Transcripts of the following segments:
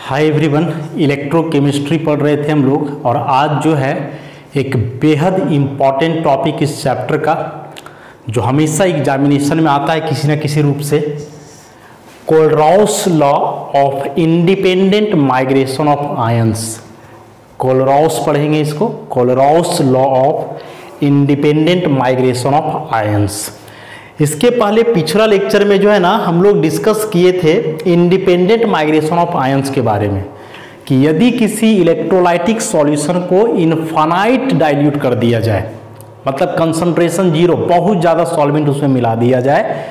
Hi everyone, electrochemistry पढ़ रहे थे हम लोग और आज जो है एक बेहद इम्पॉर्टेंट टॉपिक इस चैप्टर का जो हमेशा एग्जामिनेशन में आता है किसी न किसी रूप से, कोलरॉस law of independent migration of ions. कोलरॉस पढ़ेंगे इसको, कोलरॉस law of independent migration of ions. इसके पहले पिछला लेक्चर में जो है ना हम लोग डिस्कस किए थे इंडिपेंडेंट माइग्रेशन ऑफ आयंस के बारे में कि यदि किसी इलेक्ट्रोलाइटिक सॉल्यूशन को इनफाइनाइट डाइल्यूट कर दिया जाए, मतलब कंसंट्रेशन जीरो, बहुत ज़्यादा सॉल्वेंट उसमें मिला दिया जाए,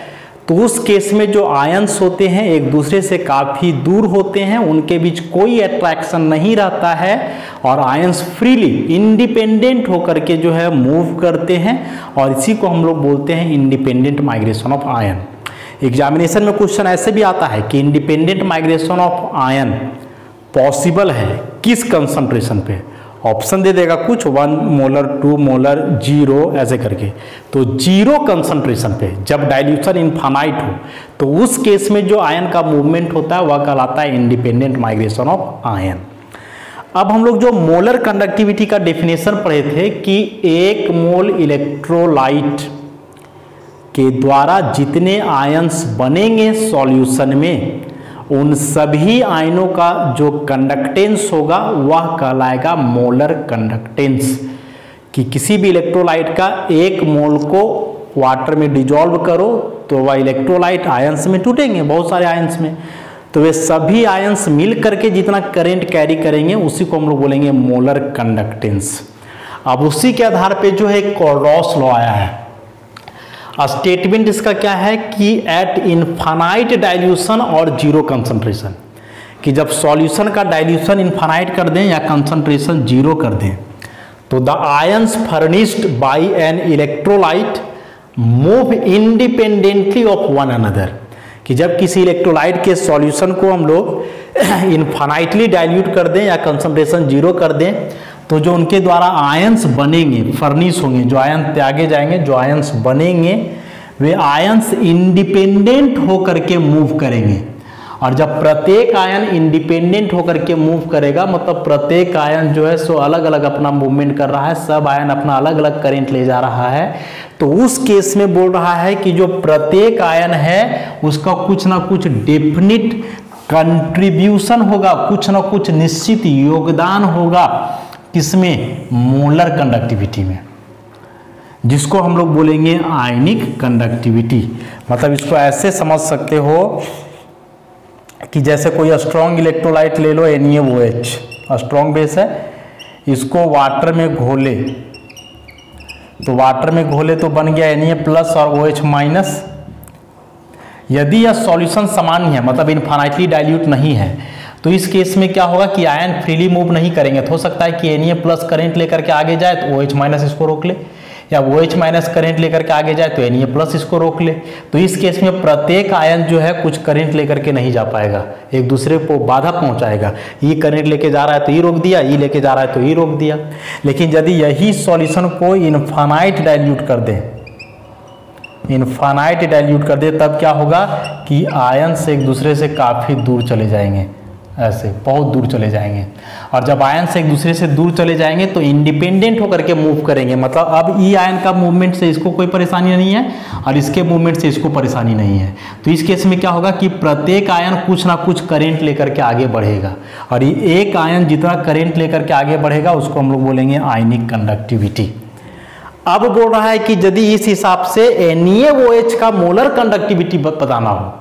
तो उस केस में जो आयंस होते हैं एक दूसरे से काफ़ी दूर होते हैं, उनके बीच कोई अट्रैक्शन नहीं रहता है और आयंस फ्रीली इंडिपेंडेंट होकर के जो है मूव करते हैं और इसी को हम लोग बोलते हैं independent migration of ion. Examination में क्वेश्चन ऐसे भी आता है कि independent migration of ion possible है किस कंसंट्रेशन पे, ऑप्शन दे देगा कुछ 1 मोलर 2 मोलर 0 ऐसे करके। तो जीरो कंसंट्रेशन पे जब डाइल्यूशन इनफाइनाइट हो तो उस केस में जो आयन का मूवमेंट होता है वह कहलाता है इंडिपेंडेंट माइग्रेशन ऑफ आयन। अब हम लोग जो मोलर कंडक्टिविटी का डेफिनेशन पढ़े थे कि 1 मोल इलेक्ट्रोलाइट के द्वारा जितने आयंस बनेंगे सॉल्यूशन में उन सभी आयनों का जो कंडक्टेंस होगा वह कहलाएगा मोलर कंडक्टेंस। कि किसी भी इलेक्ट्रोलाइट का 1 मोल को वाटर में डिजॉल्व करो तो वह इलेक्ट्रोलाइट आयंस में टूटेंगे, बहुत सारे आयंस में, तो वे सभी आयंस मिल करके जितना करंट कैरी करेंगे उसी को हम लोग बोलेंगे मोलर कंडक्टेंस। अब उसी के आधार पे जो है कोलरॉस लॉ आया है। स्टेटमेंट इसका क्या है कि एट इनफाइनाइट डाइल्यूशन और जीरो कंसंट्रेशन, कि जब सॉल्यूशन का डाइल्यूशन इनफाइनाइट कर दें या कंसंट्रेशन जीरो कर दें तो the ions furnished bye an electrolyte move independently of one another. कि जब किसी इलेक्ट्रोलाइट के सॉल्यूशन को हम लोग इनफाइनाइटली डाइल्यूट कर दें या कंसंट्रेशन जीरो कर दें तो जो उनके द्वारा आयंस बनेंगे, फर्निश होंगे, जो आयन त्यागे जाएंगे, जो आयंस बनेंगे वे आयंस इंडिपेंडेंट होकर के मूव करेंगे। और जब प्रत्येक आयन इंडिपेंडेंट होकर के मूव करेगा मतलब प्रत्येक आयन जो है सो अलग अलग अपना मूवमेंट कर रहा है, सब आयन अपना अलग अलग करंट ले जा रहा है, तो उस केस में बोल रहा है कि जो प्रत्येक आयन है उसका कुछ ना कुछ डेफिनिट कंट्रीब्यूशन होगा, कुछ ना कुछ निश्चित योगदान होगा किसमें, मोलर कंडक्टिविटी में, जिसको हम लोग बोलेंगे आयनिक कंडक्टिविटी। मतलब इसको ऐसे समझ सकते हो कि जैसे कोई स्ट्रॉन्ग इलेक्ट्रोलाइट ले लो, NaOH स्ट्रॉन्ग बेस है, इसको वाटर में घोले तो वाटर में घोले तो बन गया Na+ और OH-। यदि यह सॉल्यूशन सामान्य है मतलब इनफाइनाइटली डाइल्यूट नहीं है तो इस केस में क्या होगा कि आयन फ्रीली मूव नहीं करेंगे। तो हो सकता है कि Na+ करंट लेकर के आगे जाए तो OH- इसको रोक ले, या OH- करंट लेकर के आगे जाए तो Na+ इसको रोक ले। तो इस केस में प्रत्येक आयन जो है कुछ करंट लेकर के नहीं जा पाएगा, एक दूसरे को बाधा पहुंचाएगा। ये करंट लेके जा रहा है तो ये रोक दिया, ये लेके जा रहा है तो ये रोक दिया। लेकिन यदि यही सॉल्यूशन को इनफाइनाइट डाइल्यूट कर दें, इनफाइनाइट डाइल्यूट कर दे तब क्या होगा कि आयंस एक दूसरे से काफ़ी दूर चले जाएंगे, ऐसे बहुत दूर चले जाएंगे। और जब आयन से एक दूसरे से दूर चले जाएंगे तो इंडिपेंडेंट होकर के मूव करेंगे, मतलब अब ई आयन का मूवमेंट से इसको कोई परेशानी नहीं है और इसके मूवमेंट से इसको परेशानी नहीं है। तो इस केस में क्या होगा कि प्रत्येक आयन कुछ ना कुछ करंट लेकर के आगे बढ़ेगा और ये एक आयन जितना करंट लेकर के आगे बढ़ेगा उसको हम लोग बोलेंगे आयनिक कंडक्टिविटी। अब बोल रहा है कि यदि इस हिसाब से NaOH का मोलर कंडक्टिविटी बताना हो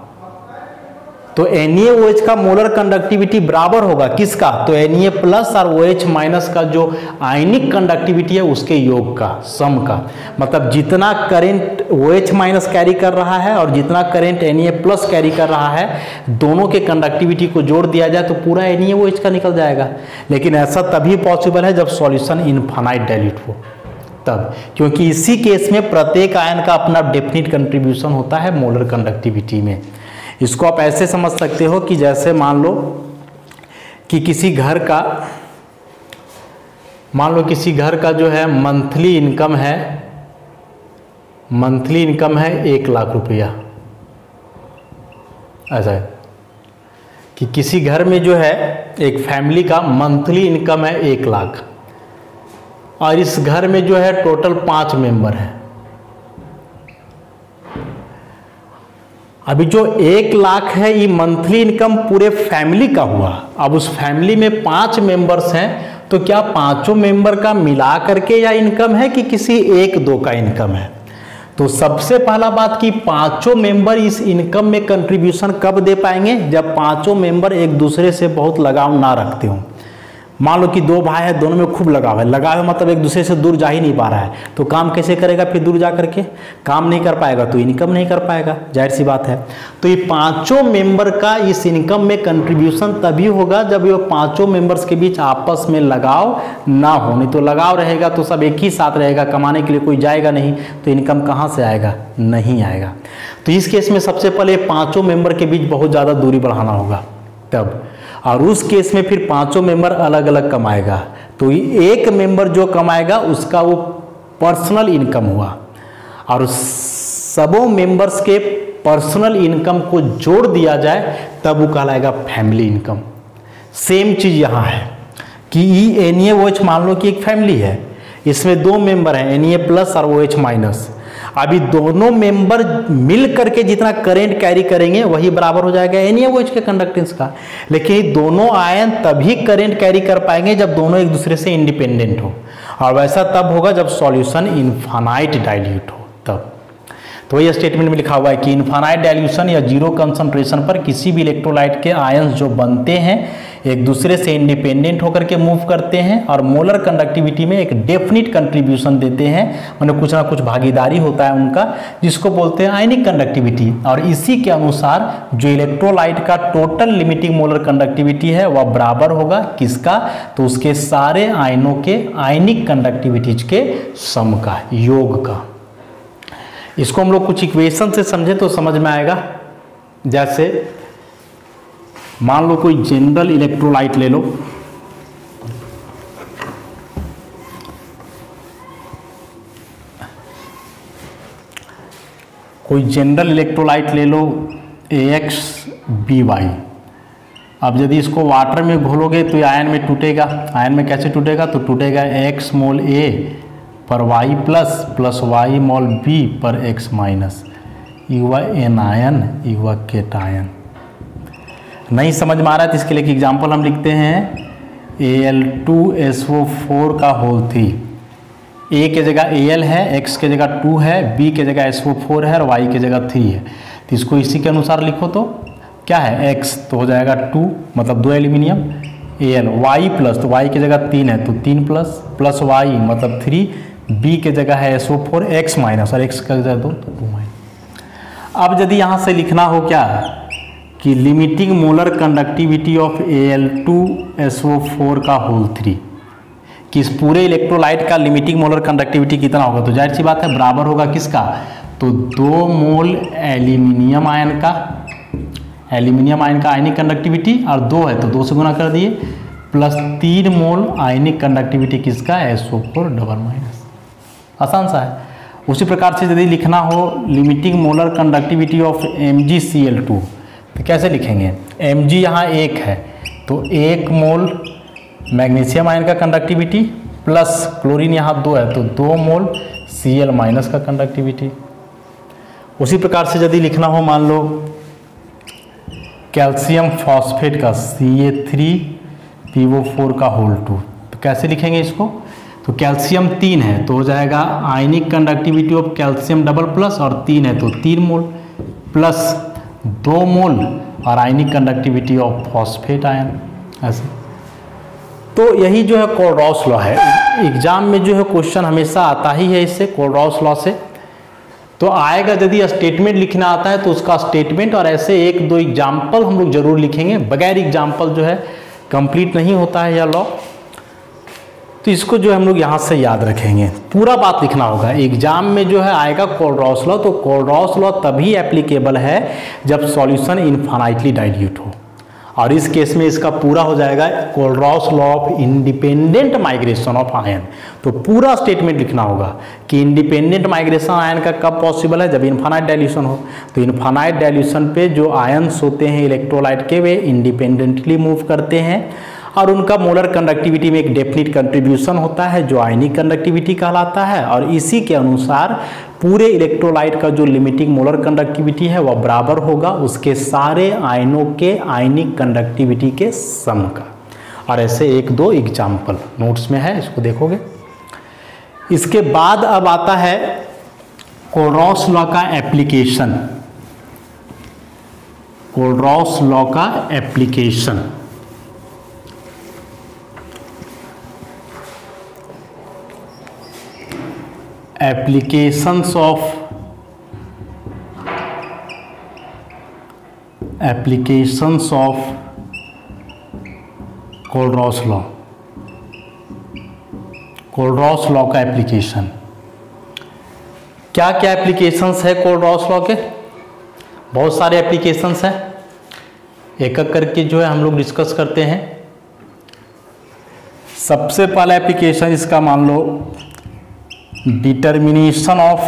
तो NaOH का मोलर कंडक्टिविटी बराबर होगा किसका, तो Na+ और OH- का जो आयनिक कंडक्टिविटी है उसके योग का, सम का। मतलब जितना करंट OH- कैरी कर रहा है और जितना करंट Na+ कैरी कर रहा है, दोनों के कंडक्टिविटी को जोड़ दिया जाए तो पूरा NaOH का निकल जाएगा। लेकिन ऐसा तभी पॉसिबल है जब सॉल्यूशन इनफाइनाइट डाइल्यूट हो तब, क्योंकि इसी केस में प्रत्येक आयन का अपना डेफिनिट कंट्रीब्यूशन होता है मोलर कंडक्टिविटी में। इसको आप ऐसे समझ सकते हो कि जैसे मान लो कि किसी घर का जो है मंथली इनकम है 1 लाख रुपया, ऐसा है। कि किसी घर में जो है एक फैमिली का मंथली इनकम है 1 लाख और इस घर में जो है टोटल 5 मेंबर हैं। अभी जो 1 लाख है ये मंथली इनकम पूरे फैमिली का हुआ। अब उस फैमिली में 5 मेंबर्स हैं तो क्या पांचों मेंबर का मिला करके या इनकम है कि किसी 1-2 का इनकम है? तो सबसे पहला बात कि पांचों मेंबर इस इनकम में कंट्रीब्यूशन कब दे पाएंगे? जब पांचों मेंबर एक दूसरे से बहुत लगाव ना रखते हो। मान लो कि 2 भाई है, दोनों में खूब लगाव है, लगाव है मतलब एक दूसरे से दूर जा ही नहीं पा रहा है, तो काम कैसे करेगा? फिर दूर जा करके काम नहीं कर पाएगा तो इनकम नहीं कर पाएगा, जाहिर सी बात है। तो ये पांचों मेंबर का इस इनकम में कंट्रीब्यूशन तभी होगा जब ये पांचों मेंबर्स के बीच आपस में लगाव ना हो। नहीं तो लगाव रहेगा तो सब एक ही साथ रहेगा, कमाने के लिए कोई जाएगा नहीं तो इनकम कहाँ से आएगा? नहीं आएगा। तो इस केस में सबसे पहले पांचों मेंबर के बीच बहुत ज़्यादा दूरी बढ़ाना होगा तब, और उस केस में फिर पांचों मेंबर अलग अलग कमाएगा। तो एक मेंबर जो कमाएगा उसका वो पर्सनल इनकम हुआ, और सबों मेंबर्स के पर्सनल इनकम को जोड़ दिया जाए तब वो कहलाएगा फैमिली इनकम। सेम चीज यहाँ है कि NaOH मान लो कि एक फैमिली है, इसमें 2 मेंबर हैं Na+ और OH-। अभी दोनों मेंबर मिल करके जितना करंट कैरी करेंगे वही बराबर हो जाएगा NaOH के कंडक्टेंस का। लेकिन दोनों आयन तभी करंट कैरी कर पाएंगे जब दोनों एक दूसरे से इंडिपेंडेंट हो, और वैसा तब होगा जब सॉल्यूशन इनफाइनाइट डाइल्यूट हो तब। तो वही स्टेटमेंट में लिखा हुआ है कि इनफाइनाइट डाइल्यूशन या जीरो कंसंट्रेशन पर किसी भी इलेक्ट्रोलाइट के आयंस जो बनते हैं एक दूसरे से इंडिपेंडेंट होकर के मूव करते हैं और मोलर कंडक्टिविटी में एक डेफिनिट कंट्रीब्यूशन देते हैं, मतलब कुछ ना कुछ भागीदारी होता है उनका, जिसको बोलते हैं आयनिक कंडक्टिविटी। और इसी के अनुसार जो इलेक्ट्रोलाइट का टोटल लिमिटिंग मोलर कंडक्टिविटी है वह बराबर होगा किसका? तो उसके सारे आयनों के आयनिक कंडक्टिविटीज के सम का, योग का। इसको हम लोग कुछ इक्वेशन से समझे तो समझ में आएगा। जैसे मान लो कोई जनरल इलेक्ट्रोलाइट ले लो, कोई जनरल इलेक्ट्रोलाइट ले लो AXBY। अब यदि इसको वाटर में घोलोगे तो आयन में टूटेगा। आयन में कैसे टूटेगा? तो टूटेगा X मोल A पर Y प्लस Y मोल B पर X माइनस, युवा एनायन युवा केटायन। नहीं समझ में आ रहा है तो इसके लिए एक एग्जाम्पल हम लिखते हैं Al2SO4 का होल 3। A के जगह Al है, X के जगह 2 है, B के जगह SO4 है और Y के जगह 3 है। तो इसको इसी के अनुसार लिखो तो क्या है? X तो हो जाएगा 2 मतलब 2 एल्यूमिनियम, Al Y प्लस तो Y की जगह 3 है तो 3 प्लस Y मतलब 3, B के जगह है SO4, X माइनस और X का जगह 2 तो 2 माइनस। अब यदि यहाँ से लिखना हो क्या कि limiting molar conductivity of Al2SO4 का होल 3, कि इस पूरे इलेक्ट्रोलाइट का लिमिटिंग मोलर कंडक्टिविटी कितना होगा? तो जाहिर सी बात है बराबर होगा किसका? तो 2 मोल एल्यूमिनियम आयन का, आयनिक कंडक्टिविटी और 2 है तो 2 से गुना कर दिए, प्लस 3 मोल आयनिक कंडक्टिविटी किसका? SO4 double minus. आसान सा है। उसी प्रकार से यदि लिखना हो limiting molar conductivity of MgCl2 तो कैसे लिखेंगे? Mg यहाँ 1 है तो 1 मोल मैग्नीशियम आयन का कंडक्टिविटी प्लस क्लोरीन यहाँ 2 है तो 2 मोल Cl माइनस का कंडक्टिविटी। उसी प्रकार से यदि लिखना हो मान लो कैल्शियम फॉस्फेट का Ca3PO4 का होल 2 तो कैसे लिखेंगे इसको? तो कैल्शियम 3 है तो हो जाएगा ionic conductivity of calcium double plus और 3 है तो 3 मोल प्लस 2 मोल और आयनिक कंडक्टिविटी ऑफ फॉस्फेट आयन ऐसे। तो यही जो है कोलरॉस लॉ है। एग्जाम में जो है क्वेश्चन हमेशा आता ही है इससे, कोलरॉस लॉ से। तो आएगा यदि स्टेटमेंट लिखना आता है तो उसका स्टेटमेंट और ऐसे 1-2 एग्जाम्पल हम लोग जरूर लिखेंगे। बगैर एग्जाम्पल जो है कंप्लीट नहीं होता है यह लॉ। तो इसको जो हम लोग यहाँ से याद रखेंगे, पूरा बात लिखना होगा। एग्जाम में जो है आएगा कोलरॉस लॉ, तो कोलरॉस लॉ तभी एप्लीकेबल है जब सॉल्यूशन इनफाइनाइटली डाइल्यूट हो। और इस केस में इसका पूरा हो जाएगा कोलरॉस law of independent migration of ion. तो पूरा स्टेटमेंट लिखना होगा कि इंडिपेंडेंट माइग्रेशन आयन का कब पॉसिबल है, जब इनफाइनाइट डाइल्यूशन हो। तो इनफाइनाइट डाइल्यूशन पे जो आयन्स होते हैं इलेक्ट्रोलाइट के, वे इंडिपेंडेंटली मूव करते हैं और उनका मोलर कंडक्टिविटी में एक डेफिनिट कंट्रीब्यूशन होता है जो आयनिक कंडक्टिविटी कहलाता है। और इसी के अनुसार पूरे इलेक्ट्रोलाइट का जो लिमिटिंग मोलर कंडक्टिविटी है वह बराबर होगा उसके सारे आयनों के आयनिक कंडक्टिविटी के सम का। और ऐसे एक दो एग्जाम्पल नोट्स में है, इसको देखोगे। इसके बाद अब आता है कोलरॉस लॉ का एप्लीकेशन। कोलरॉस लॉ का application. applications of कोलरॉस law. कोलरॉस law का एप्लीकेशन, क्या क्या एप्लीकेशंस है कोलरॉस लॉ के? बहुत सारे एप्लीकेशंस हैं, एक एक करके जो है हम लोग डिस्कस करते हैं। सबसे पहला एप्लीकेशन इसका मान लो determination of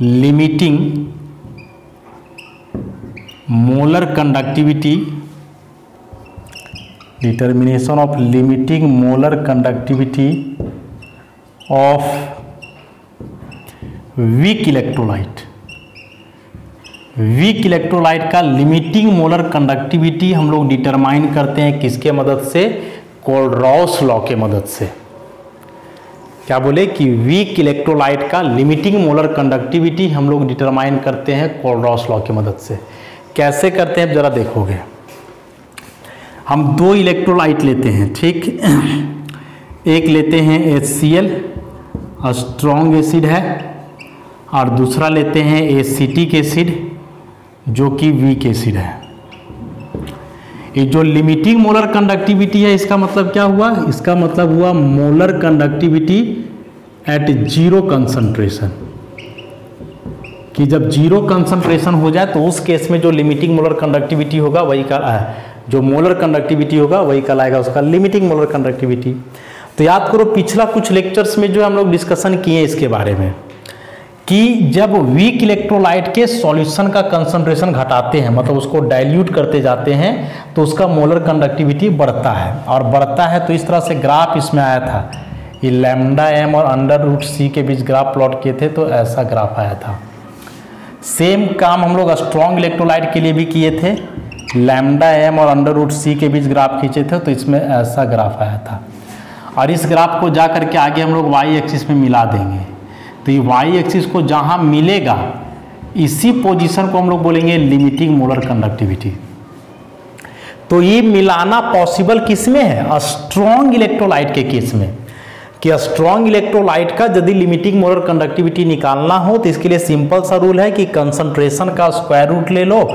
limiting molar conductivity, determination of limiting molar conductivity of weak electrolyte. Weak electrolyte का लिमिटिंग मोलर कंडक्टिविटी हम लोग डिटरमाइन करते हैं किसके मदद से? कोलरॉस लॉ के मदद से। क्या बोले कि वीक इलेक्ट्रोलाइट का लिमिटिंग मोलर कंडक्टिविटी हम लोग डिटरमाइन करते हैं कोलरॉस लॉ की मदद से। कैसे करते हैं जरा देखोगे। हम दो इलेक्ट्रोलाइट लेते हैं, ठीक। एक लेते हैं HCl, स्ट्रॉन्ग एसिड है, और दूसरा लेते हैं एसिटिक एसिड जो कि वीक एसिड है। ये जो लिमिटिंग मोलर कंडक्टिविटी है इसका मतलब क्या हुआ? इसका मतलब हुआ molar conductivity eight zero concentration, कि जब जीरो कंसंट्रेशन हो जाए तो उस केस में जो लिमिटिंग मोलर कंडक्टिविटी होगा वही जो मोलर कंडक्टिविटी होगा वही कहलाएगा उसका लिमिटिंग मोलर कंडक्टिविटी। तो याद करो पिछला कुछ लेक्चर्स में जो हम लोग डिस्कशन किए इसके बारे में कि जब वीक इलेक्ट्रोलाइट के सॉल्यूशन का कंसंट्रेशन घटाते हैं, मतलब उसको डाइल्यूट करते जाते हैं, तो उसका मोलर कंडक्टिविटी बढ़ता है। और बढ़ता है तो इस तरह से ग्राफ इसमें आया था, ये लैम्डा एम और अंडर रूट सी के बीच ग्राफ प्लॉट किए थे तो ऐसा ग्राफ आया था। सेम काम हम लोग स्ट्रॉन्ग इलेक्ट्रोलाइट के लिए भी किए थे, लैम्डा एम और अंडर रूट सी के बीच ग्राफ खींचे थे तो इसमें ऐसा ग्राफ आया था। और इस ग्राफ को जा करके आगे हम लोग वाई एक्सिस में मिला देंगे, तो ये वाई एक्सिस को जहाँ मिलेगा इसी पोजीशन को हम लोग बोलेंगे लिमिटिंग मोलर कंडक्टिविटी। तो ये मिलाना पॉसिबल किस में है? स्ट्रॉन्ग इलेक्ट्रोलाइट के केस में, कि स्ट्रॉन्ग इलेक्ट्रोलाइट का यदि लिमिटिंग मोलर कंडक्टिविटी निकालना हो तो इसके लिए सिंपल सा रूल है कि कंसंट्रेशन का स्क्वायर रूट ले लो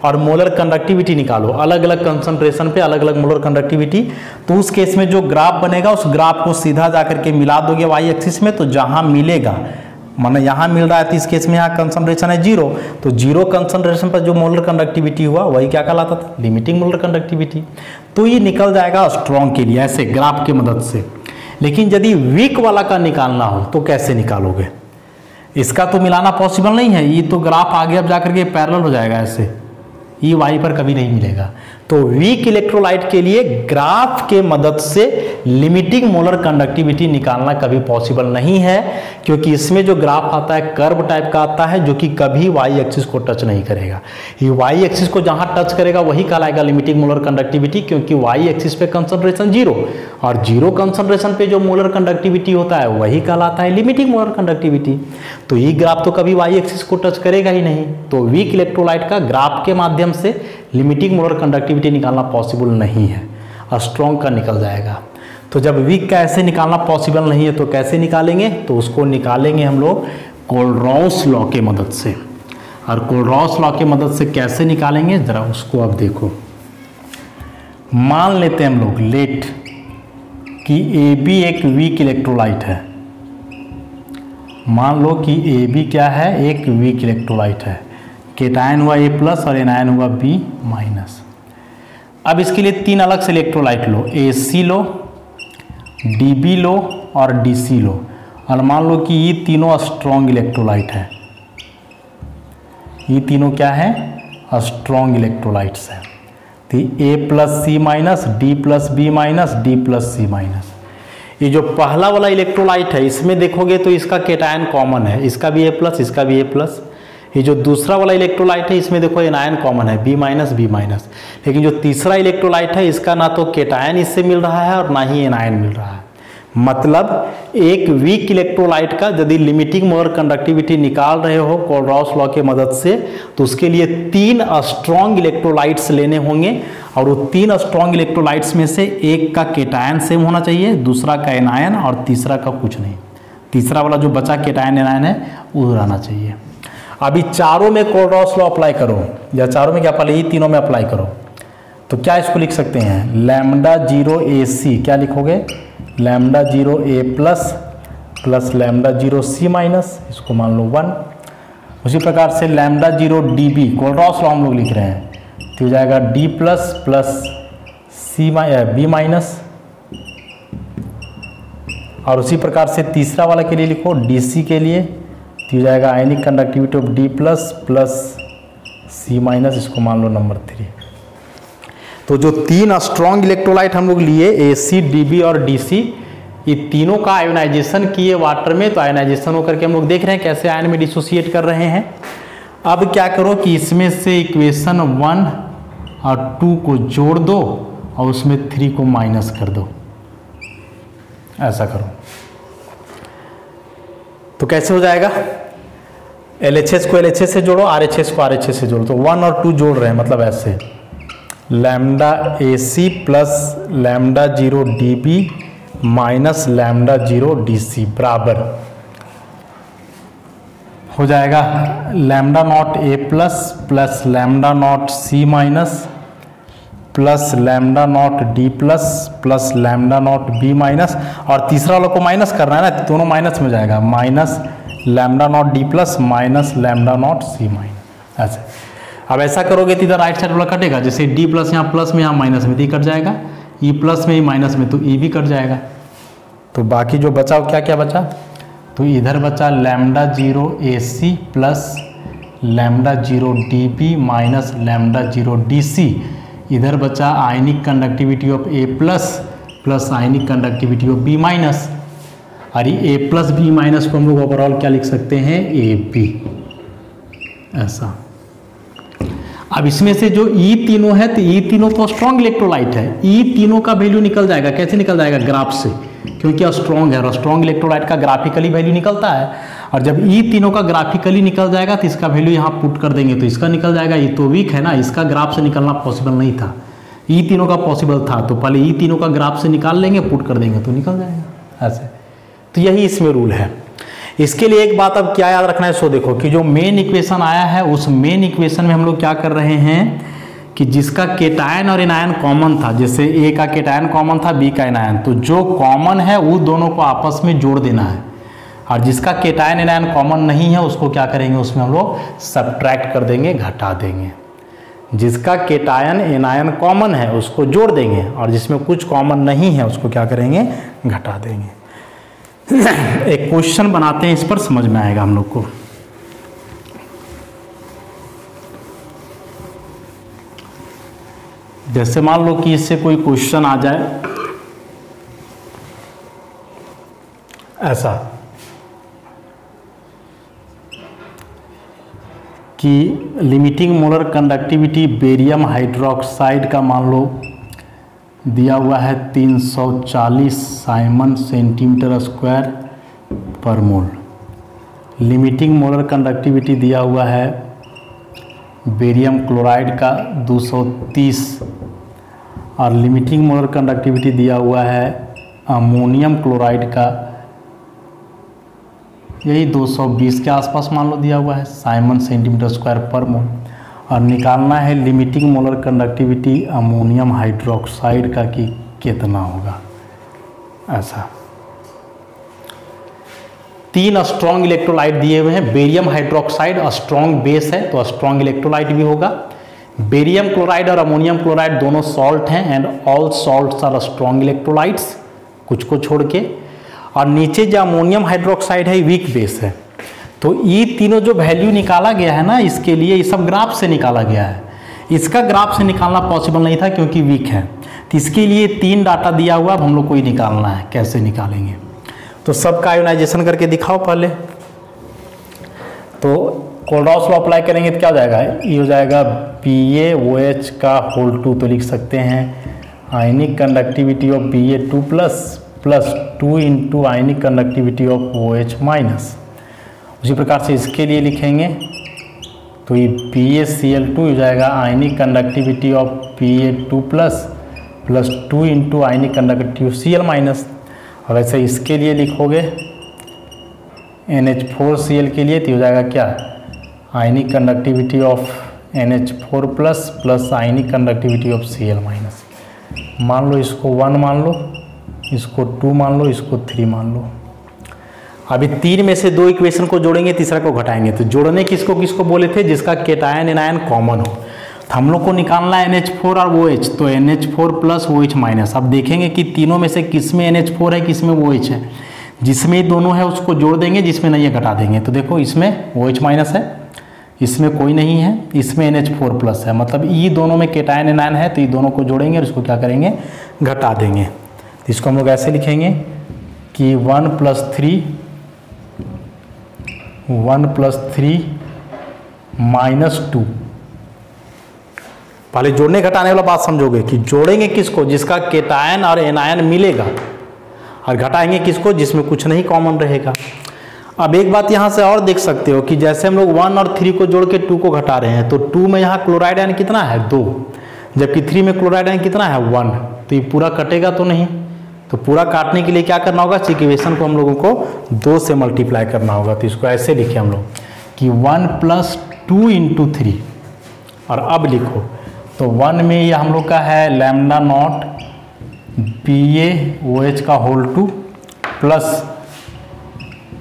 और मोलर कंडक्टिविटी निकालो, अलग अलग कंसंट्रेशन पे अलग अलग मोलर कंडक्टिविटी। तो उस केस में जो ग्राफ बनेगा उस ग्राफ को सीधा जाकर के मिला दोगे वाई एक्सिस में, तो जहां मिलेगा, माना यहाँ मिल रहा है तो इस केस में यहाँ कंसंट्रेशन है जीरो, तो जीरो कंसंट्रेशन पर जो मोलर कंडक्टिविटी हुआ वही क्या कहलाता था? Limiting molar conductivity. तो ये निकल जाएगा स्ट्रॉन्ग के लिए ऐसे ग्राफ की मदद से। लेकिन यदि वीक वाला का निकालना हो तो कैसे निकालोगे? इसका तो मिलाना पॉसिबल नहीं है, ये तो ग्राफ आगे अब जाकर के पैरेलल हो जाएगा ऐसे, ये वाई पर कभी नहीं मिलेगा। तो वीक इलेक्ट्रोलाइट के लिए ग्राफ के मदद से लिमिटिंग मोलर कंडक्टिविटी निकालना कभी पॉसिबल नहीं है, क्योंकि इसमें जो ग्राफ आता है कर्व टाइप का आता है जो कि कभी वाई एक्सिस को टच नहीं करेगा। ये वाई एक्सिस को जहां टच करेगा वही कहलाएगा लिमिटिंग मोलर कंडक्टिविटी, क्योंकि वाई एक्सिस पे कंसंट्रेशन जीरो और जीरो कंसंट्रेशन पे जो मोलर कंडक्टिविटी होता है वही कहलाता है लिमिटिंग मोलर कंडक्टिविटी। तो ये ग्राफ तो कभी वाई एक्सिस को टच करेगा ही नहीं। तो वीक इलेक्ट्रोलाइट का ग्राफ के माध्यम से लिमिटिंग मोलर कंडक्टिविटी निकालना पॉसिबल नहीं है, स्ट्रॉन्ग का निकल जाएगा। तो जब वीक का ऐसे निकालना पॉसिबल नहीं है तो कैसे निकालेंगे? तो उसको निकालेंगे हम लोग कोलरॉस लॉ के मदद से। और कोलरॉस लॉ के मदद से कैसे निकालेंगे जरा उसको अब देखो। मान लेते हैं हम लोग लेट कि AB एक वीक इलेक्ट्रोलाइट है मान लो कि AB क्या है, एक वीक इलेक्ट्रोलाइट है, केटायन हुआ A+ और एनायन हुआ B-। अब इसके लिए 3 अलग से इलेक्ट्रोलाइट लो, AC लो, DB लो और DC लो, और मान लो कि ये तीनों स्ट्रॉन्ग इलेक्ट्रोलाइट है। ये तीनों क्या है, स्ट्रॉन्ग इलेक्ट्रोलाइट्स है। तो A+C-, D+B-, D+C-। ये जो पहला वाला इलेक्ट्रोलाइट है इसमें देखोगे तो इसका केटायन कॉमन है, इसका भी A+, इसका भी A+। ये जो दूसरा वाला इलेक्ट्रोलाइट है इसमें देखो एनायन कॉमन है, B-, B-। लेकिन जो तीसरा इलेक्ट्रोलाइट है इसका ना तो केटायन इससे मिल रहा है और ना ही एनायन मिल रहा है। मतलब एक वीक इलेक्ट्रोलाइट का यदि लिमिटिंग मोलर कंडक्टिविटी निकाल रहे हो कोलरॉस लॉ के मदद से, तो उसके लिए 3 स्ट्रॉन्ग इलेक्ट्रोलाइट्स लेने होंगे, और वो 3 स्ट्रॉन्ग इलेक्ट्रोलाइट्स में से एक का केटायन सेम होना चाहिए, दूसरा का एनायन और तीसरा का कुछ नहीं। तीसरा वाला जो बचा केटायन एनायन है वो रहना चाहिए। अभी चारों में कोलरॉस लॉ अप्लाई करो, या चारों में क्या पहले ही तीनों में अप्लाई करो, तो क्या इसको लिख सकते हैं, λ0AC क्या लिखोगे, λ0A+ प्लस λ0C-, इसको मान लो 1। उसी प्रकार से λ0DB कोलरॉस लॉ हम लोग लिख रहे हैं, तो हो जाएगा D+ प्लस B-। और उसी प्रकार से तीसरा वाला के लिए लिखो DC के लिए, तो हो जाएगा ionic conductivity of D+ plus C-, इसको मान लो नंबर 3। तो जो 3 स्ट्रॉन्ग इलेक्ट्रोलाइट हम लोग लिए AC, DB और DC, ये तीनों का आयोनाइजेशन किए वाटर में, तो आयोनाइजेशन होकर के हम लोग देख रहे हैं कैसे आयन में डिसोसिएट कर रहे हैं। अब क्या करो कि इसमें से इक्वेशन 1 और 2 को जोड़ दो और उसमें 3 को माइनस कर दो, ऐसा करो तो कैसे हो जाएगा, LHS को LHS से जोड़ो, RHS को RHS से जोड़ो, तो 1 और 2 जोड़ रहे हैं, मतलब ऐसे λAC plus λ0DB minus λ0DC बराबर हो जाएगा λ0A+ plus λ0C- plus λ0D+ plus λ0B-, और तीसरा वाला को माइनस करना है ना, दोनों माइनस में जाएगा, माइनस λ0D+ माइनस λ0C-। ऐसे अब ऐसा करोगे तो इधर राइट साइड वाला कटेगा, जैसे D+ यहाँ प्लस में, यहाँ माइनस में, तो कट जाएगा, E+ में ही माइनस में, तो E भी कट जाएगा। तो बाकी जो बचा क्या क्या बचा, तो इधर बचा λ0AC plus λ0DB minus λ0DC, इधर बचा ionic conductivity of A+ plus ionic conductivity of B-। और ये A+ B- को हम लोग ओवरऑल क्या लिख सकते हैं, AB, ऐसा। अब इसमें से जो E तीनों है, तो E तीनों तो स्ट्रॉन्ग इलेक्ट्रोलाइट है, E तीनों का वैल्यू निकल जाएगा, कैसे निकल जाएगा, ग्राफ से, क्योंकि स्ट्रॉन्ग है और स्ट्रॉन्ग इलेक्ट्रोलाइट का ग्राफिकली वैल्यू निकलता है। और जब E तीनों का ग्राफिकली निकल जाएगा तो इसका वैल्यू यहाँ पुट कर देंगे, तो इसका निकल जाएगा। ये तो वीक है ना, इसका ग्राफ से निकलना पॉसिबल नहीं था, E तीनों का पॉसिबल था, तो पहले E तीनों का ग्राफ से निकाल लेंगे, पुट कर देंगे तो निकल जाएगा ऐसे। तो यही इसमें रूल है। इसके लिए एक बात अब क्या याद रखना है, सो देखो कि जो मेन इक्वेशन आया है उस मेन इक्वेशन में हम लोग क्या कर रहे हैं कि जिसका केटायन और एनायन कॉमन था, जैसे A का केटायन कॉमन था, B का एनायन, तो जो कॉमन है वो दोनों को आपस में जोड़ देना है, और जिसका केटायन एनायन कॉमन नहीं है उसको क्या करेंगे, उसमें हम लोग सब्ट्रैक्ट कर देंगे, घटा देंगे। जिसका केटायन एनायन कॉमन है उसको जोड़ देंगे, और जिसमें कुछ कॉमन नहीं है उसको क्या करेंगे, घटा देंगे। एक क्वेश्चन बनाते हैं, इस पर समझ में आएगा हम लोग को। जैसे मान लो कि इससे कोई क्वेश्चन आ जाए ऐसा कि limiting molar conductivity barium hydroxide का मान लो दिया हुआ है 340 साइमन सेंटीमीटर स्क्वायर पर मोल। लिमिटिंग मोलर कंडक्टिविटी दिया हुआ है बेरियम क्लोराइड का 230, और लिमिटिंग मोलर कंडक्टिविटी दिया हुआ है अमोनियम क्लोराइड का यही 220 के आसपास मान लो दिया हुआ है साइमन सेंटीमीटर स्क्वायर पर मोल। और निकालना है limiting molar conductivity ammonium hydroxide का कि कितना होगा ऐसा। 3 स्ट्रॉन्ग इलेक्ट्रोलाइट दिए हुए हैं। बेरियम हाइड्रोक्साइड स्ट्रॉन्ग बेस है तो स्ट्रॉन्ग इलेक्ट्रोलाइट भी होगा। बेरियम क्लोराइड और अमोनियम क्लोराइड दोनों सॉल्ट हैं and all salts are strong electrolytes, कुछ को छोड़ के। और नीचे जो अमोनियम हाइड्रोक्साइड है वीक बेस है। तो ये तीनों जो वैल्यू निकाला गया है ना इसके लिए, ये सब ग्राफ से निकाला गया है। इसका ग्राफ से निकालना पॉसिबल नहीं था क्योंकि वीक है। तो इसके लिए 3 डाटा दिया हुआ, अब हम लोग को ही निकालना है। कैसे निकालेंगे? तो सबका आयोनाइजेशन करके दिखाओ पहले। तो कोल्डहाउस लॉ अप्लाई करेंगे तो क्या हो जाएगा? ये हो जाएगा PaOH का होल 2, तो लिख सकते हैं ionic conductivity of Pa2 plus 2 into ionic conductivity of OH minus. उसी प्रकार से इसके लिए लिखेंगे तो ये PaCl2 हो जाएगा ionic conductivity of Pa2 plus 2 into ionic conductivity Cl minus. और ऐसे इसके लिए लिखोगे NH4Cl के लिए तो हो जाएगा क्या? Ionic conductivity of NH4 plus ionic conductivity of Cl minus. मान लो इसको 1 मान लो, इसको 2 मान लो, इसको 3 मान लो। अभी 3 में से 2 इक्वेशन को जोड़ेंगे, तीसरा को घटाएंगे। तो जोड़ने किसको किसको बोले थे? जिसका केटायन एनायन कॉमन हो। तो हम लोग को निकालना है NH4 और OH, तो NH4 प्लस OH माइनस। अब देखेंगे कि तीनों में से किस में NH4 है, किस में OH है। जिसमें दोनों है उसको जोड़ देंगे, जिसमें नहीं है घटा देंगे। तो देखो इसमें OH माइनस है, इसमें कोई नहीं है, इसमें NH4 प्लस है। मतलब ये दोनों में केटायन एनायन है, तो ये दोनों को जोड़ेंगे और इसको क्या करेंगे? घटा देंगे। तो इसको हम लोग ऐसे लिखेंगे कि 1 प्लस 3 माइनस 2। पहले जोड़ने घटाने वाला बात समझोगे कि जोड़ेंगे किसको? जिसका केटायन और एनायन मिलेगा, और घटाएंगे किसको? जिसमें कुछ नहीं कॉमन रहेगा। अब एक बात यहाँ से और देख सकते हो कि जैसे हम लोग 1 और 3 को जोड़ के 2 को घटा रहे हैं, तो 2 में यहाँ क्लोराइड आयन कितना है? 2, जबकि 3 में क्लोराइड आयन कितना है? 1। तो ये पूरा कटेगा तो नहीं। तो पूरा काटने के लिए क्या करना होगा? इक्वेशन को हम लोगों को 2 से मल्टीप्लाई करना होगा। तो इसको ऐसे लिखे हम लोग कि 1 प्लस 2 इंटू 3। और अब लिखो तो 1 में ये हम लोग का है लैम्डा नॉट PaOH का whole 2 plus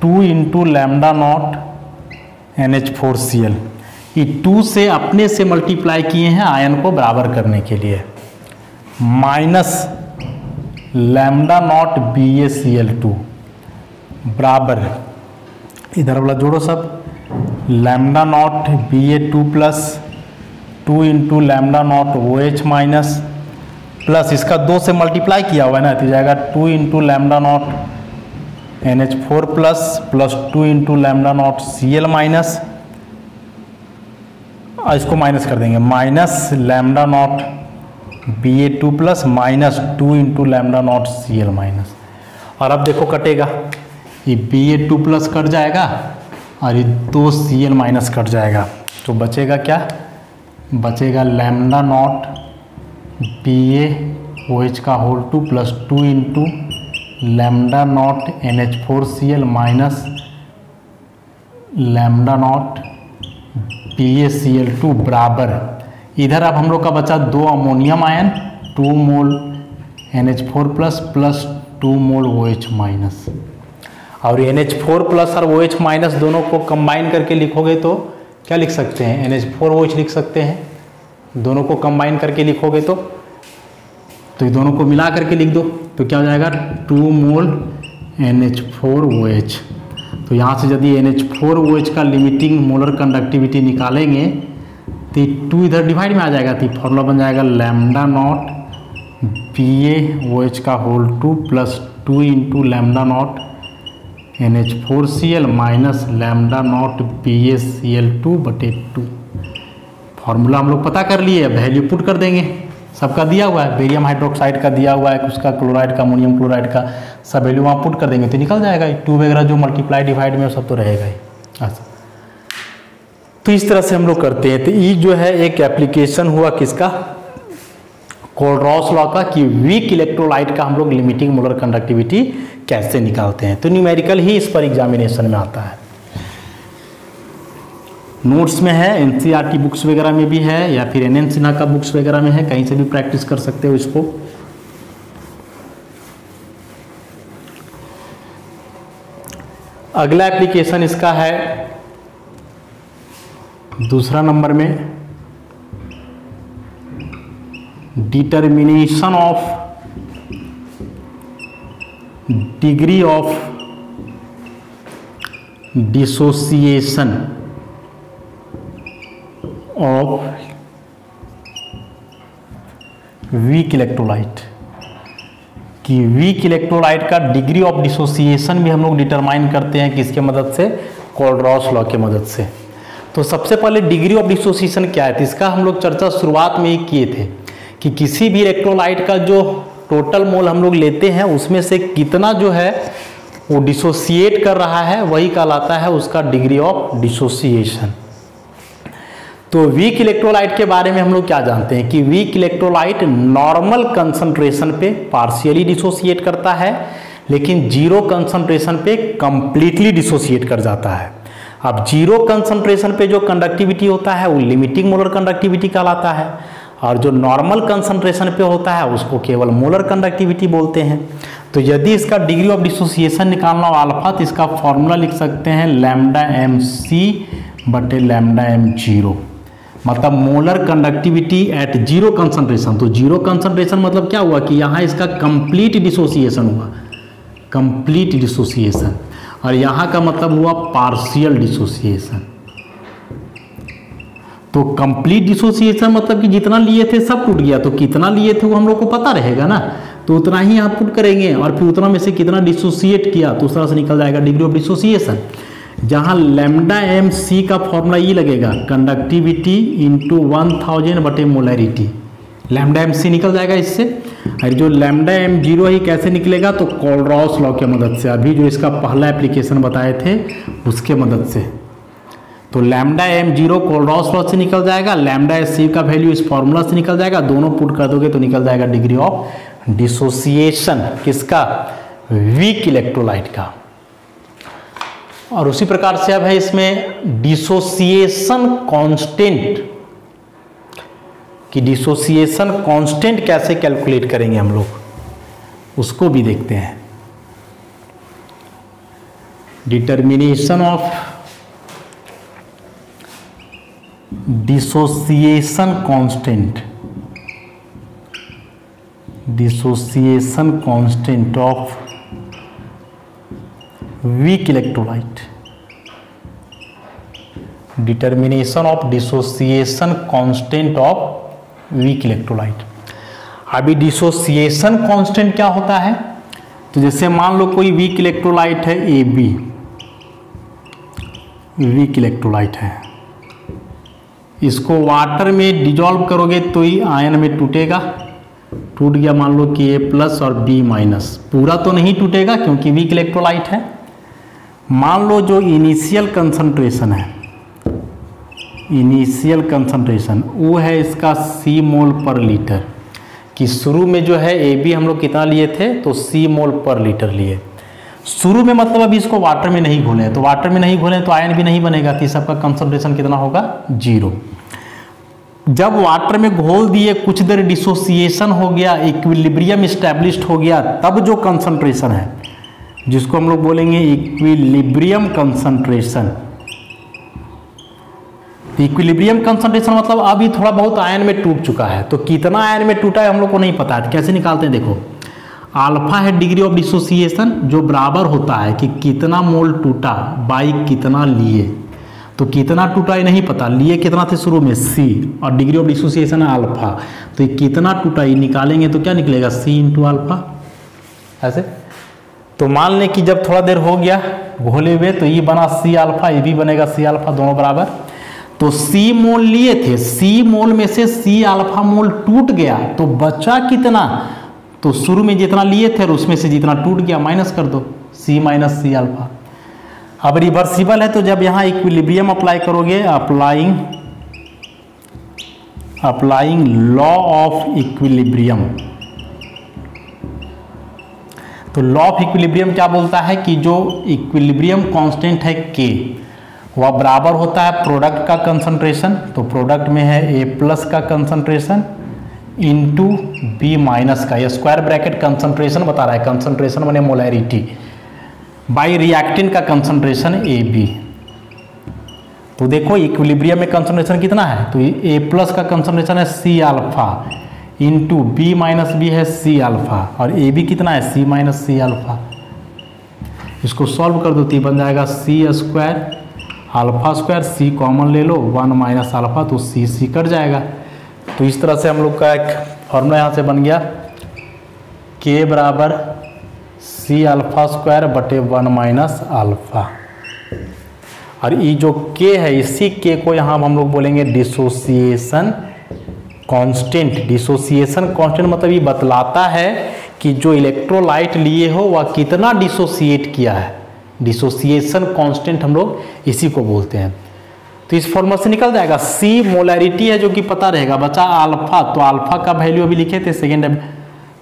2 into lambda naught NH4Cl। ये 2 से अपने से मल्टीप्लाई किए हैं आयन को बराबर करने के लिए, माइनस लैम्डा नॉट BaCl2 बराबर, इधर वाला जोड़ो सब, lambda naught Ba2 plus 2 into lambda not OH minus plus इसका 2 से मल्टीप्लाई किया हुआ है ना, तो जाएगा 2 into lambda not NH4 plus 2 into lambda not Cl minus, इसको माइनस कर देंगे, minus lambda not Ba2 plus minus 2 into lambda not Cl minus. और अब देखो कटेगा, ये Ba2 प्लस कट जाएगा और ये 2 Cl माइनस कट जाएगा। तो बचेगा क्या? बचेगा लैम्डा नॉट PaOH का whole 2 plus 2 into lambda naught NH4Cl minus lambda naught PaCl2 बराबर, इधर अब हम लोग का बचा 2 ammonium ion 2 mole NH4 plus 2 mole OH minus. और NH4 प्लस और OH माइनस दोनों को कंबाइन करके लिखोगे तो क्या लिख सकते हैं? NH4OH लिख सकते हैं। दोनों को कंबाइन करके लिखोगे तो ये दोनों को मिला करके लिख दो तो क्या हो जाएगा? 2 मोल NH4OH। तो यहाँ से यदि NH4OH का लिमिटिंग मोलर कंडक्टिविटी निकालेंगे तो 2 इधर डिवाइड में आ जाएगा, तो फॉर्मूला बन जाएगा लैम्डा नॉट PaOH का whole 2 plus 2 into lambda naught NH4Cl minus lambda naught PaCl2 बटे 2। फॉर्मूला हम लोग पता कर लिए, वैल्यू पुट कर देंगे। सबका दिया हुआ है, बेरियम हाइड्रोक्साइड का दिया हुआ है, उसका क्लोराइड का, अमोनियम क्लोराइड का, सब वैल्यू वहाँ पुट कर देंगे तो निकल जाएगा। 2 वगैरह जो मल्टीप्लाई डिवाइड में सब तो रहेगा ही। अच्छा, तो इस तरह से हम लोग करते हैं। तो ये जो है एक एप्लीकेशन हुआ किसका? कोल्ड-रॉस लॉ का, कि वीक इलेक्ट्रोलाइट का हम लोग लिमिटिंग मोलर कंडक्टिविटी कैसे निकालते हैं। तो न्यूमेरिकल ही इस पर एग्जामिनेशन में आता है। नोट्स में है, NCERT बुक्स वगैरह में भी है, या फिर NN सिन्हा का बुक्स वगैरह में है, कहीं से भी प्रैक्टिस कर सकते हो इसको। अगला एप्लीकेशन इसका है दूसरा नंबर में, determination of degree of dissociation of weak electrolyte, कि वीक इलेक्ट्रोलाइट का डिग्री ऑफ डिसोसिएशन भी हम लोग डिटरमाइन करते हैं किसके मदद से, कोलरॉस लॉ के मदद से। तो सबसे पहले डिग्री ऑफ डिसोसिएशन क्या है, तो इसका हम लोग चर्चा शुरुआत में ही किए थे कि किसी भी इलेक्ट्रोलाइट का जो टोटल मोल हम लोग लेते हैं उसमें से कितना जो है वो डिसोसिएट कर रहा है वही कहलाता है उसका डिग्री ऑफ डिसोसिएशन। तो वीक इलेक्ट्रोलाइट के बारे में हम लोग क्या जानते हैं कि वीक इलेक्ट्रोलाइट नॉर्मल कंसंट्रेशन पे पार्शियली डिसोसिएट करता है, लेकिन जीरो कंसंट्रेशन पे कंप्लीटली डिसोसिएट कर जाता है। अब जीरो कंसंट्रेशन पे जो कंडक्टिविटी होता है वो लिमिटिंग मोलर कंडक्टिविटी कहलाता है, और जो नॉर्मल कंसंट्रेशन पे होता है उसको केवल मोलर कंडक्टिविटी बोलते हैं। तो यदि इसका डिग्री ऑफ डिसोसिएशन निकालना हो अल्फा, तो इसका फॉर्मूला लिख सकते हैं लैम्डा एम सी बटे लैम्डा एम जीरो, मतलब molar conductivity eight zero concentration. तो जीरो कंसंट्रेशन मतलब क्या हुआ कि यहाँ इसका कंप्लीट डिसोसिएशन हुआ, कंप्लीट डिसोसिएशन, और यहाँ का मतलब हुआ पार्शियल डिसोसिएशन। तो कंप्लीट डिसोसिएशन मतलब कि जितना लिए थे सब टूट गया, तो कितना लिए थे वो हम लोग को पता रहेगा ना, तो उतना ही यहाँ पुट करेंगे और फिर उतना में से कितना डिसोसिएट किया तो उस तरह से निकल जाएगा डिग्री ऑफ डिसोसिएशन। जहाँ लैम्डा एम सी का फॉर्मूला ये लगेगा कंडक्टिविटी इंटू 1000 बटे मोलरिटी, लैम्डा एम सी निकल जाएगा इससे। और जो लैम्डा एम जीरो ही कैसे निकलेगा तो कोलरॉस लॉ के मदद से, अभी जो इसका पहला एप्लीकेशन बताए थे उसके मदद से। तो lambda M zero Kohlrausch law से निकल जाएगा, लैम्डा एस सी का वैल्यू इस फॉर्मूला से निकल जाएगा, दोनों पुट कर दोगे तो निकल जाएगा डिग्री ऑफ डिसोसिएशन किसका, वीक इलेक्ट्रोलाइट का। और उसी प्रकार से अब है इसमें डिसोसिएशन कांस्टेंट, कि डिसोसिएशन कांस्टेंट कैसे कैलकुलेट करेंगे हम लोग, उसको भी देखते हैं। Determination of dissociation constant, dissociation constant of weak electrolyte, determination of dissociation constant of weak electrolyte. अभी डिसोसिएशन कांस्टेंट क्या होता है, तो जैसे मान लो कोई वीक इलेक्ट्रोलाइट है ए बी, वीक इलेक्ट्रोलाइट है, इसको वाटर में डिजॉल्व करोगे तो ही आयन में टूटेगा, टूट गया मान लो कि ए प्लस और बी माइनस, पूरा तो नहीं टूटेगा क्योंकि वीक इलेक्ट्रोलाइट है। मान लो जो इनिशियल कंसंट्रेशन है, इनिशियल कंसंट्रेशन वो है इसका सी मोल पर लीटर, कि शुरू में जो है ए बी हम लोग कितना लिए थे तो सी मोल पर लीटर लिए शुरू में, मतलब अभी इसको वाटर में नहीं घोले, तो वाटर में नहीं घोले तो आयन भी नहीं बनेगा, तो सबका कंसंट्रेशन कितना होगा, जीरो। जब वाटर में घोल दिए कुछ देर डिसोसिएशन हो गया, इक्विलिब्रियम इस्टेब्लिश्ड हो गया, तब जो कंसंट्रेशन है जिसको हम लोग बोलेंगे इक्विलिब्रियम कंसंट्रेशन। इक्विलिब्रियम कंसंट्रेशन मतलब अभी थोड़ा बहुत आयन में टूट चुका है, तो कितना आयन में टूटा है हम लोग को नहीं पता है, कैसे निकालते हैं देखो, अल्फा है डिग्री ऑफ डिसोसिएशन जो बराबर होता है कि कितना मोल टूटा बाई कितना लिए, तो कितना टूटा ये नहीं पता, लिए कितना थे शुरू में सी, और डिग्री ऑफ डिसोसिएशन है अल्फा, तो ये कितना टूटा ये निकालेंगे तो क्या निकलेगा सी इंटू अल्फा, ऐसे। तो मान लें कि जब थोड़ा देर हो गया घोले हुए तो ये बना सी अल्फा, ये भी बनेगा सी अल्फा, दोनों बराबर। तो सी मोल लिए थे, सी मोल में से सी अल्फा मोल टूट गया, तो बचा कितना, तो शुरू में जितना लिए थे और उसमें से जितना टूट गया माइनस कर दो, सी माइनस सी अल्फा। अब रिवर्सिबल है तो जब यहाँ इक्विलिब्रियम अप्लाई करोगे, अप्लाइंग लॉ ऑफ इक्विलिब्रियम, तो लॉ ऑफ इक्विलिब्रियम क्या बोलता है कि जो इक्विलिब्रियम कांस्टेंट है के, वह बराबर होता है प्रोडक्ट का कंसंट्रेशन, तो प्रोडक्ट में है ए प्लस का कंसंट्रेशन इंटू बी माइनस का, ये स्क्वायर ब्रैकेट कंसंट्रेशन बता रहा है, कंसंट्रेशन माने मोलैरिटी, बाई रिएक्टेंट का कंसंट्रेशन AB। तो देखो इक्विलिब्रियम में कंसंट्रेशन कितना है, तो A प्लस का कंसंट्रेशन है C alpha into B minus B है C अल्फा, और AB कितना है C माइनस C अल्फा। इसको सॉल्व कर दो तो ये बन जाएगा C square alpha square, C common ले लो 1 माइनस अल्फा, तो C कट जाएगा। तो इस तरह से हम लोग का एक फॉर्मूला यहाँ से बन गया K बराबर C अल्फा स्क्वायर बटे 1 माइनस अल्फा। और ये जो K है, इसी K को यहाँ हम लोग बोलेंगे डिसोसिएशन कांस्टेंट। डिसोसिएशन कांस्टेंट मतलब ये बतलाता है कि जो इलेक्ट्रोलाइट लिए हो वह कितना डिसोसिएट किया है। डिसोसिएशन कांस्टेंट हम लोग इसी को बोलते हैं। तो इस फॉर्मूला से निकल जाएगा C मोलैरिटी है जो कि पता रहेगा, बचा अल्फा। तो अल्फा का वैल्यू अभी लिखे थे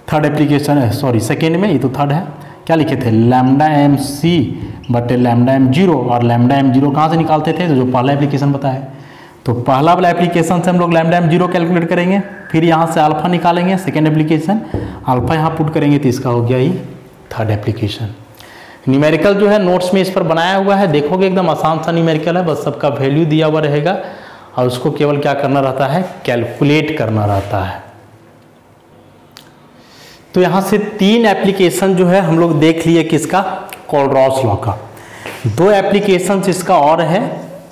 थर्ड एप्लीकेशन है, सॉरी सेकेंड में, ये तो थर्ड है, क्या लिखे थे लैम्डा MC बटे लैम्डा M0। और लैम्डा M0 कहाँ से निकालते थे, तो जो पहला एप्लीकेशन बताया। तो पहला वाला एप्लीकेशन से हम लोग लैम्डा M0 कैलकुलेट करेंगे, फिर यहाँ से अल्फा निकालेंगे, सेकेंड एप्लीकेशन अल्फा यहाँ पुट करेंगे, तो इसका हो गया ही थर्ड एप्लीकेशन। न्यूमेरिकल जो है नोट्स में इस पर बनाया हुआ है, देखोगे एकदम आसान सा न्यूमेरिकल है, बस सबका वैल्यू दिया हुआ रहेगा और उसको केवल क्या करना रहता है, कैलकुलेट करना रहता है। तो यहाँ से 3 एप्लीकेशन जो है हम लोग देख लिए किसका, कोलरॉस लॉ का। 2 एप्लीकेशन इसका और है,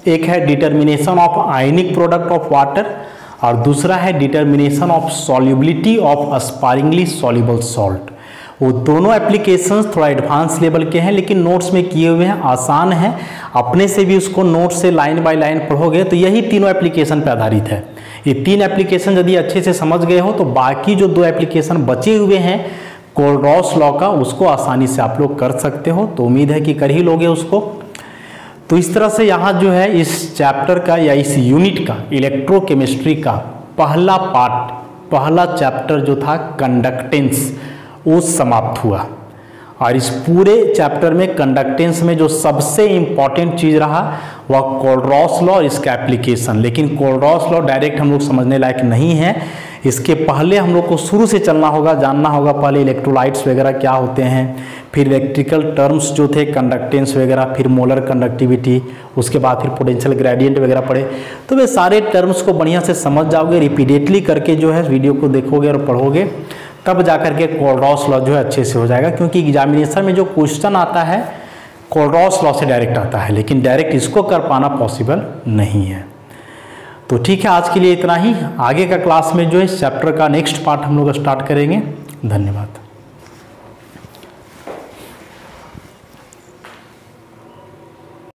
एक है determination of ionic product of water और दूसरा है determination of solubility of a sparingly soluble salt. वो दोनों एप्लीकेशंस थोड़ा एडवांस लेवल के हैं, लेकिन नोट्स में किए हुए हैं, आसान है, अपने से भी उसको नोट से लाइन बाय लाइन पढ़ोगे तो यही तीनों एप्लीकेशन पर आधारित है। ये 3 एप्लीकेशन यदि अच्छे से समझ गए हो तो बाकी जो 2 एप्लीकेशन बचे हुए हैं कोलरॉस लॉ का, उसको आसानी से आप लोग कर सकते हो। तो उम्मीद है कि कर ही लोगे उसको। तो इस तरह से यहाँ जो है इस चैप्टर का या इस यूनिट का इलेक्ट्रोकेमिस्ट्री का पहला पार्ट, पहला चैप्टर जो था कंडक्टेंस, वो समाप्त हुआ। और इस पूरे चैप्टर में कंडक्टेंस में जो सबसे इम्पॉर्टेंट चीज़ रहा वह कोलरॉस लॉ और इसका एप्लीकेशन। लेकिन कोलरॉस लॉ डायरेक्ट हम लोग समझने लायक नहीं है, इसके पहले हम लोग को शुरू से चलना होगा, जानना होगा पहले इलेक्ट्रोलाइट्स वगैरह क्या होते हैं, फिर इलेक्ट्रिकल टर्म्स जो थे कंडक्टेंस वगैरह, फिर मोलर कंडक्टिविटी, उसके बाद फिर पोटेंशियल ग्रेडियंट वगैरह पढ़े। तो वे सारे टर्म्स को बढ़िया से समझ जाओगे, रिपीटेडली करके जो है वीडियो को देखोगे और पढ़ोगे, तब जाकर के कोलरॉस लॉ जो है अच्छे से हो जाएगा। क्योंकि एग्जामिनेशन में जो क्वेश्चन आता है कोलरॉस लॉ से डायरेक्ट आता है, लेकिन डायरेक्ट इसको कर पाना पॉसिबल नहीं है। तो ठीक है, आज के लिए इतना ही। आगे का क्लास में जो है इस चैप्टर का नेक्स्ट पार्ट हम लोग स्टार्ट करेंगे। धन्यवाद।